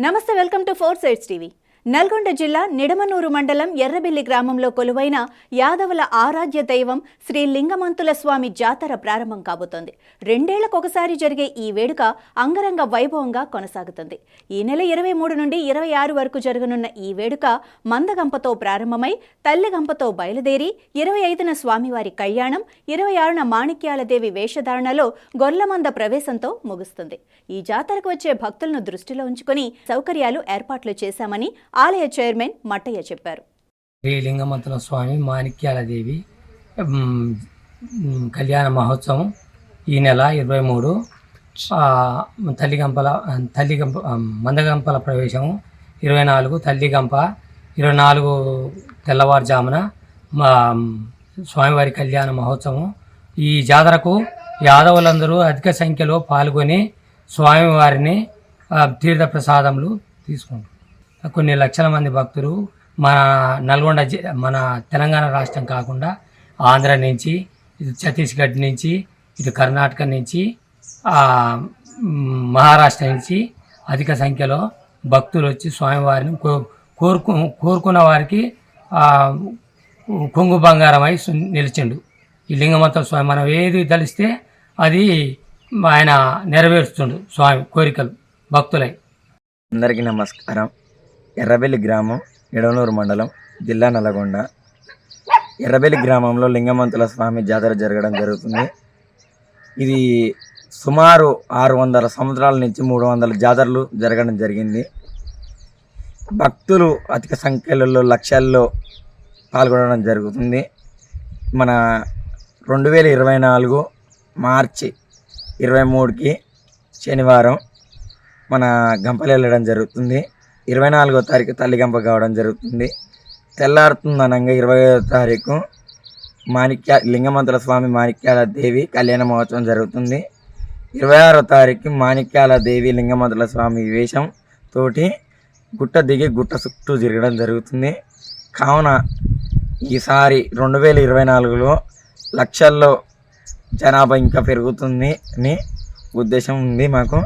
నమస్తే, welcome to 4 sides TV. Nalgonda జిల్లా నిడమనూరు మండలం ఎర్రబెల్లి గ్రామంలో కొలువైన యాదవుల ఆరాధ్య దైవం శ్రీ లింగమంతుల స్వామి జాతర ప్రారంభం కాబోతోంది. 2 ఏళ్లకొకసారి జరిగే ఈ వేడుక అంగరంగ వైభవంగా కొనసాగుతుంది. ఈ నెల 23 నుండి 26 వరకు జరగనున్న ఈ వేడుక మందగంపతో ప్రారంభమై తల్లిగంపతో బయలుదేరి 25న స్వామివారి కళ్యాణం, 26న మాణిక్యాలదేవి వేషధారణలో గొర్లమంద ప్రవేశంతో ముగుస్తుంది. ఈ జాతరకు వచ్చే భక్తులను దృష్టిలో ఉంచుకుని సౌకర్యాలు ఏర్పాట్లు చేశామని ఆలయ చైర్మన్ మట్టయ్య చెప్పారు. శ్రీ లింగమంతుల స్వామి మాణిక్యాలదేవి కళ్యాణ మహోత్సవం ఈ నెల 23 మందగంపల ప్రవేశము 24 తల్లిగంప 24 తెల్లవారుజామున స్వామివారి కళ్యాణ మహోత్సవం. ఈ జాతరకు యాదవులందరూ అధిక సంఖ్యలో పాల్గొని స్వామివారిని తీర్థ ప్రసాదములు తీసుకుంటారు. కొన్ని లక్షల మంది భక్తులు మన నల్గొండ మన తెలంగాణ రాష్ట్రం కాకుండా ఆంధ్ర నుంచి, ఇటు ఛత్తీస్గఢ్ నుంచి, ఇటు కర్ణాటక నుంచి, మహారాష్ట్ర నుంచి అధిక సంఖ్యలో భక్తులు వచ్చి స్వామివారిని కోరుకున్న వారికి కొంగు బంగారమై నిలిచిండు ఈ లింగమంతుల స్వామి. మనం ఏది తలిస్తే అది ఆయన నెరవేరుస్తుండు స్వామి కోరికలు భక్తులై. అందరికీ నమస్కారం. ఎర్రబెల్లి గ్రామం, నిడమనూరు మండలం, జిల్లా నల్గొండ. ఎర్రబెల్లి గ్రామంలో లింగమంతుల స్వామి జాతర జరగడం జరుగుతుంది. ఇది సుమారు 600 సంవత్సరాల నుంచి 300 జాతరలు జరగడం జరిగింది. భక్తులు అధిక సంఖ్యలో లక్షల్లో పాల్గొనడం జరుగుతుంది. మన 2024 మార్చి 23కి శనివారం మన గంపలు వెళ్ళడం జరుగుతుంది. 24వ తారీఖు తల్లిగంప కావడం జరుగుతుంది. తెల్లారుతుందనంగా 25వ తారీఖు లింగమంతుల స్వామి మాణిక్యాల దేవి కళ్యాణ మహోత్సవం జరుగుతుంది. 26వ తారీఖు మాణిక్యాల దేవి లింగమంతుల స్వామి వేషం తోటి గుట్ట దిగి గుట్ట చుట్టూ తిరగడం జరుగుతుంది. కావున ఈసారి 2024లో లక్షల్లో జనాభా ఇంకా పెరుగుతుంది అని ఉద్దేశం ఉంది మాకు.